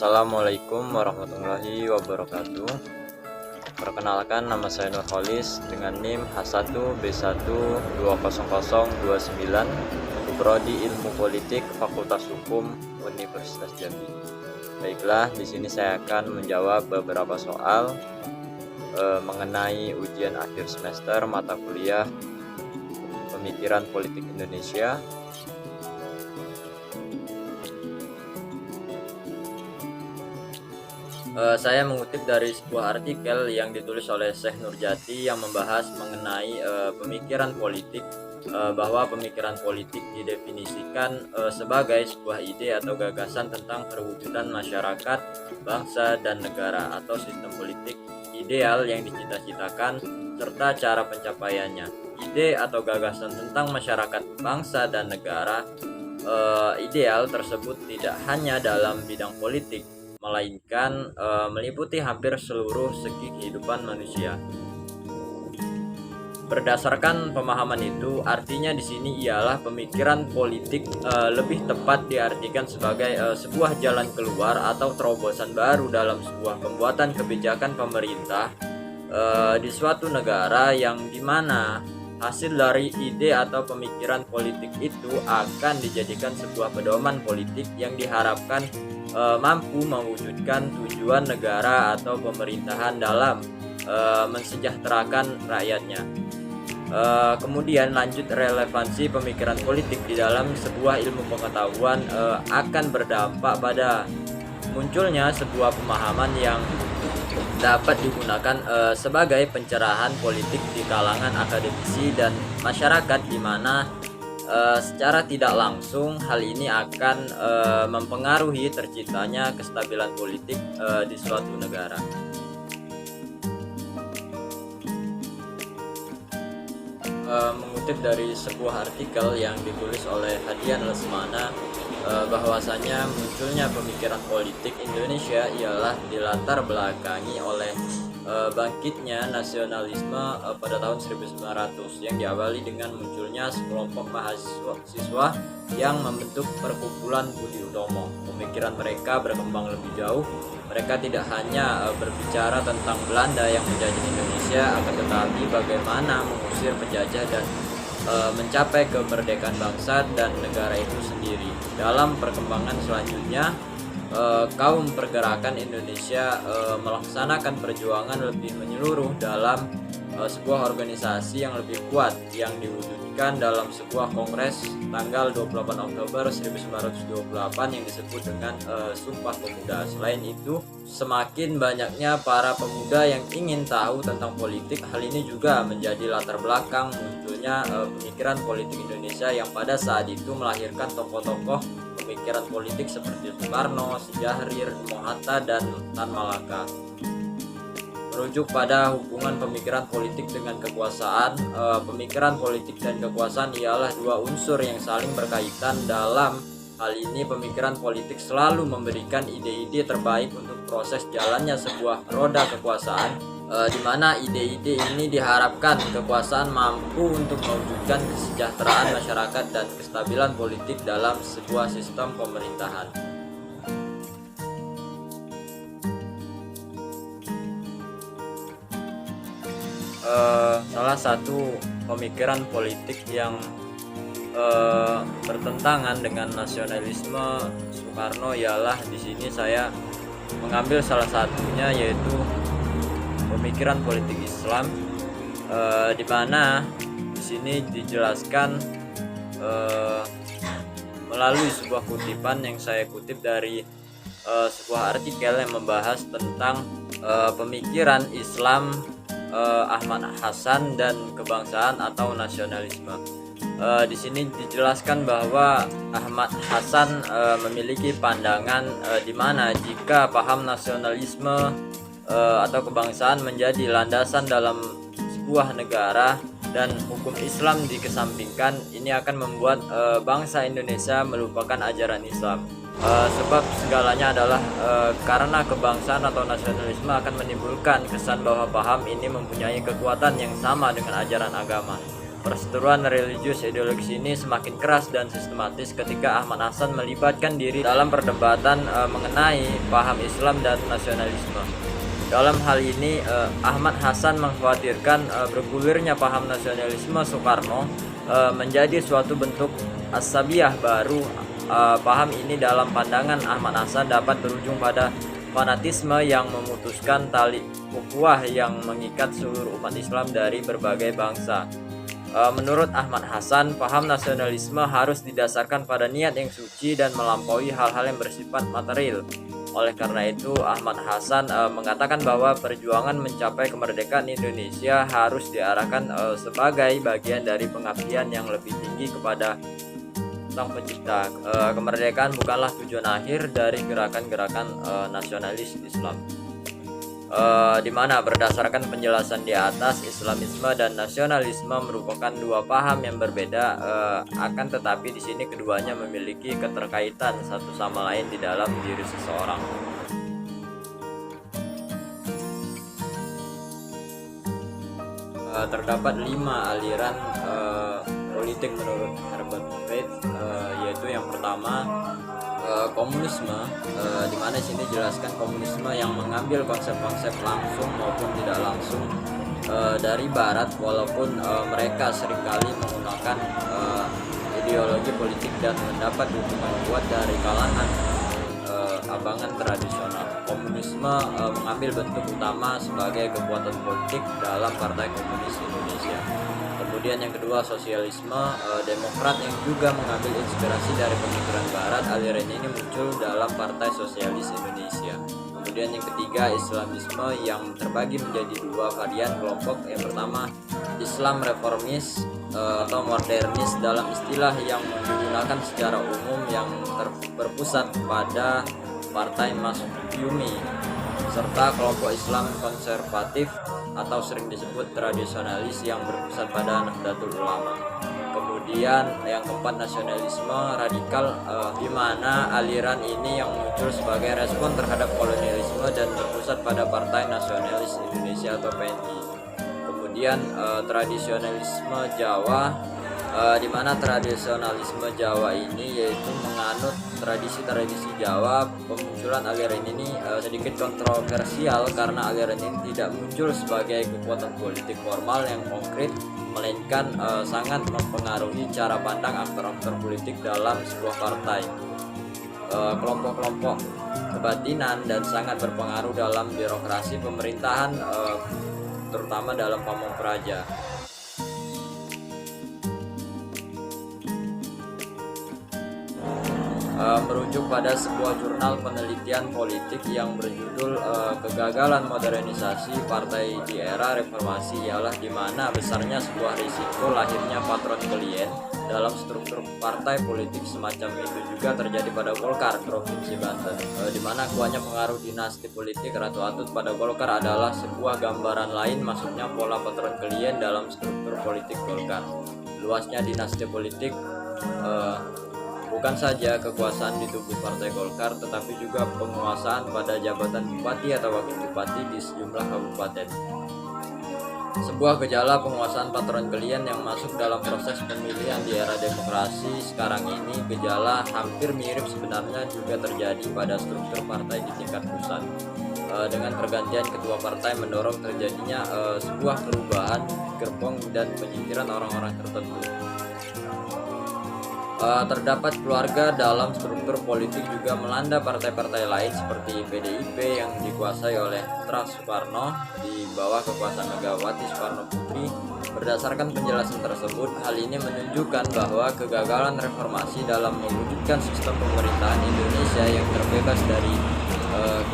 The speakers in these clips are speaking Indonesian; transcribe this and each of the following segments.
Assalamualaikum warahmatullahi wabarakatuh. Perkenalkan, nama saya Nurholis dengan NIM H1B1200029, Prodi Ilmu Politik, Fakultas Hukum, Universitas Jambi. Baiklah, di sini saya akan menjawab beberapa soal mengenai ujian akhir semester mata kuliah Pemikiran Politik Indonesia. Saya mengutip dari sebuah artikel yang ditulis oleh Syekh Nurjati yang membahas mengenai pemikiran politik, bahwa pemikiran politik didefinisikan sebagai sebuah ide atau gagasan tentang perwujudan masyarakat, bangsa, dan negara atau sistem politik ideal yang dicita-citakan serta cara pencapaiannya. Ide atau gagasan tentang masyarakat, bangsa, dan negara ideal tersebut tidak hanya dalam bidang politik, melainkan meliputi hampir seluruh segi kehidupan manusia. Berdasarkan pemahaman itu, artinya di sini ialah pemikiran politik lebih tepat diartikan sebagai sebuah jalan keluar atau terobosan baru dalam sebuah pembuatan kebijakan pemerintah di suatu negara, yang dimana hasil dari ide atau pemikiran politik itu akan dijadikan sebuah pedoman politik yang diharapkan mampu mewujudkan tujuan negara atau pemerintahan dalam mensejahterakan rakyatnya. Kemudian lanjut, relevansi pemikiran politik di dalam sebuah ilmu pengetahuan akan berdampak pada munculnya sebuah pemahaman yang dapat digunakan sebagai pencerahan politik di kalangan akademisi dan masyarakat, di mana secara tidak langsung hal ini akan mempengaruhi terciptanya kestabilan politik di suatu negara. Mengutip dari sebuah artikel yang ditulis oleh Hadian Lesmana, bahwasanya munculnya pemikiran politik Indonesia ialah dilatar belakangi oleh bangkitnya nasionalisme pada tahun 1900 yang diawali dengan munculnya sekelompok mahasiswa yang membentuk perkumpulan Budi Utomo. Pemikiran mereka berkembang lebih jauh. Mereka tidak hanya berbicara tentang Belanda yang menjajah Indonesia, akan tetapi bagaimana mengusir penjajah dan mencapai kemerdekaan bangsa dan negara itu sendiri. Dalam perkembangan selanjutnya, kaum pergerakan Indonesia melaksanakan perjuangan lebih menyeluruh dalam sebuah organisasi yang lebih kuat yang diwujudkan dalam sebuah kongres tanggal 28 Oktober 1928 yang disebut dengan Sumpah Pemuda. Selain itu, semakin banyaknya para pemuda yang ingin tahu tentang politik. Hal ini juga menjadi latar belakang munculnya pemikiran politik Indonesia yang pada saat itu melahirkan tokoh-tokoh pemikiran politik seperti Soekarno, Syahrir, Mohatta, dan Tan Malaka. Merujuk pada hubungan pemikiran politik dengan kekuasaan, pemikiran politik dan kekuasaan ialah dua unsur yang saling berkaitan. Dalam hal ini, pemikiran politik selalu memberikan ide-ide terbaik untuk proses jalannya sebuah roda kekuasaan, di mana ide-ide ini diharapkan kekuasaan mampu untuk mewujudkan kesejahteraan masyarakat dan kestabilan politik dalam sebuah sistem pemerintahan. Salah satu pemikiran politik yang bertentangan dengan nasionalisme Soekarno ialah, di sini saya mengambil salah satunya, yaitu pemikiran politik Islam, di mana di sini dijelaskan melalui sebuah kutipan yang saya kutip dari sebuah artikel yang membahas tentang pemikiran Islam Ahmad Hasan dan kebangsaan atau nasionalisme. Di sini dijelaskan bahwa Ahmad Hasan memiliki pandangan di mana jika paham nasionalisme atau kebangsaan menjadi landasan dalam sebuah negara dan hukum Islam dikesampingkan, ini akan membuat bangsa Indonesia melupakan ajaran Islam. Sebab segalanya adalah karena kebangsaan atau nasionalisme akan menimbulkan kesan bahwa paham ini mempunyai kekuatan yang sama dengan ajaran agama. Perseteruan religius ideologis ini semakin keras dan sistematis ketika Ahmad Hasan melibatkan diri dalam perdebatan mengenai paham Islam dan nasionalisme. Dalam hal ini, Ahmad Hasan mengkhawatirkan bergulirnya paham nasionalisme Soekarno menjadi suatu bentuk asabiyah baru. Paham ini dalam pandangan Ahmad Hasan dapat berujung pada fanatisme yang memutuskan tali ukhuwah yang mengikat seluruh umat Islam dari berbagai bangsa. Menurut Ahmad Hasan, paham nasionalisme harus didasarkan pada niat yang suci dan melampaui hal-hal yang bersifat material. Oleh karena itu, Ahmad Hasan mengatakan bahwa perjuangan mencapai kemerdekaan Indonesia harus diarahkan sebagai bagian dari pengabdian yang lebih tinggi kepada Sang Pencipta. Kemerdekaan bukanlah tujuan akhir dari gerakan-gerakan nasionalis Islam. Di mana berdasarkan penjelasan di atas, Islamisme dan nasionalisme merupakan dua paham yang berbeda, akan tetapi di sini keduanya memiliki keterkaitan satu sama lain di dalam diri seseorang. Terdapat 5 aliran politik menurut Herbert Reed, yaitu yang pertama komunisme, di mana sini jelaskan komunisme yang mengambil konsep-konsep langsung maupun tidak langsung dari Barat, walaupun mereka seringkali menggunakan ideologi politik dan mendapat dukungan kuat dari kalangan abangan tradisional. Komunisme mengambil bentuk utama sebagai kekuatan politik dalam Partai Komunis Indonesia. Kemudian yang kedua, sosialisme, Demokrat yang juga mengambil inspirasi dari pemikiran Barat. Aliran ini muncul dalam Partai Sosialis Indonesia. Kemudian yang ketiga, Islamisme yang terbagi menjadi dua varian kelompok. Yang pertama, Islam reformis atau modernis dalam istilah yang digunakan secara umum, yang berpusat pada Partai Masyumi, serta kelompok Islam konservatif atau sering disebut tradisionalis yang berpusat pada Nahdlatul Ulama. Kemudian yang keempat, nasionalisme radikal, di mana aliran ini yang muncul sebagai respon terhadap kolonialisme dan berpusat pada Partai Nasionalis Indonesia atau PNI. Kemudian tradisionalisme Jawa, di mana tradisionalisme Jawa ini yaitu menganut tradisi-tradisi Jawa. Pemunculan aliran ini sedikit kontroversial karena aliran ini tidak muncul sebagai kekuatan politik formal yang konkret, melainkan sangat mempengaruhi cara pandang aktor-aktor politik dalam sebuah partai, kelompok-kelompok kebatinan, dan sangat berpengaruh dalam birokrasi pemerintahan, terutama dalam Pamong Praja. Merujuk pada sebuah jurnal penelitian politik yang berjudul Kegagalan Modernisasi Partai di Era Reformasi, ialah di mana besarnya sebuah risiko lahirnya patron klien dalam struktur partai politik semacam itu juga terjadi pada Golkar Provinsi Banten, di mana kuatnya pengaruh dinasti politik Ratu Atut pada Golkar adalah sebuah gambaran lain masuknya pola patron klien dalam struktur politik Golkar. Luasnya dinasti politik bukan saja kekuasaan di tubuh Partai Golkar, tetapi juga penguasaan pada jabatan bupati atau wakil bupati di sejumlah kabupaten. Sebuah gejala penguasaan patron klien yang masuk dalam proses pemilihan di era demokrasi sekarang ini. Gejala hampir mirip sebenarnya juga terjadi pada struktur partai di tingkat pusat. Dengan pergantian ketua partai mendorong terjadinya sebuah perubahan gerbong dan penyingkiran orang-orang tertentu. Terdapat keluarga dalam struktur politik juga melanda partai-partai lain seperti PDIP yang dikuasai oleh Putra Soekarno di bawah kekuasaan Megawati Soekarno Putri. Berdasarkan penjelasan tersebut, hal ini menunjukkan bahwa kegagalan reformasi dalam mewujudkan sistem pemerintahan Indonesia yang terbebas dari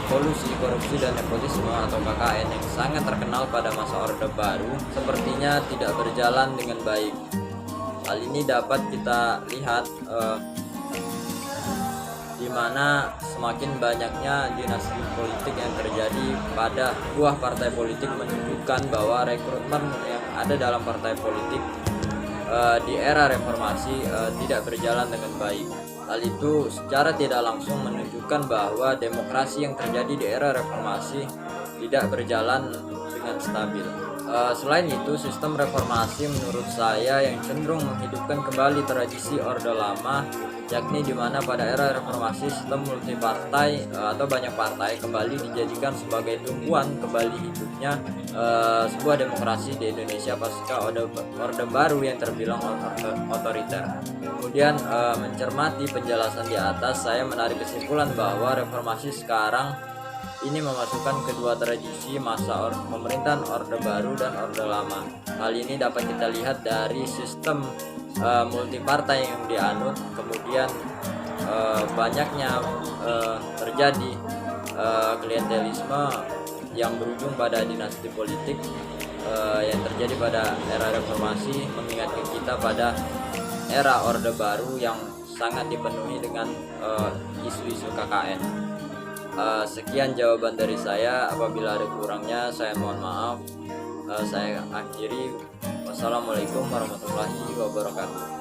kolusi, korupsi, dan nepotisme atau KKN yang sangat terkenal pada masa Orde Baru sepertinya tidak berjalan dengan baik. Hal ini dapat kita lihat di mana semakin banyaknya dinasti politik yang terjadi pada buah partai politik menunjukkan bahwa rekrutmen yang ada dalam partai politik di era reformasi tidak berjalan dengan baik. Hal itu secara tidak langsung menunjukkan bahwa demokrasi yang terjadi di era reformasi tidak berjalan dengan dengan stabil. Selain itu, sistem reformasi menurut saya yang cenderung menghidupkan kembali tradisi Orde Lama, yakni di mana pada era reformasi sistem multipartai atau banyak partai kembali dijadikan sebagai tumpuan kembali hidupnya sebuah demokrasi di Indonesia pasca Orde Baru yang terbilang otoriter. Kemudian mencermati penjelasan di atas, saya menarik kesimpulan bahwa reformasi sekarang ini memasukkan kedua tradisi masa pemerintahan Orde Baru dan Orde Lama. Hal ini dapat kita lihat dari sistem multipartai yang dianut, kemudian banyaknya terjadi klientelisme yang berujung pada dinasti politik yang terjadi pada era reformasi, mengingatkan kita pada era Orde Baru yang sangat dipenuhi dengan isu-isu KKN. Sekian jawaban dari saya. Apabila ada kurangnya, saya mohon maaf. Saya akhiri. Wassalamualaikum warahmatullahi wabarakatuh.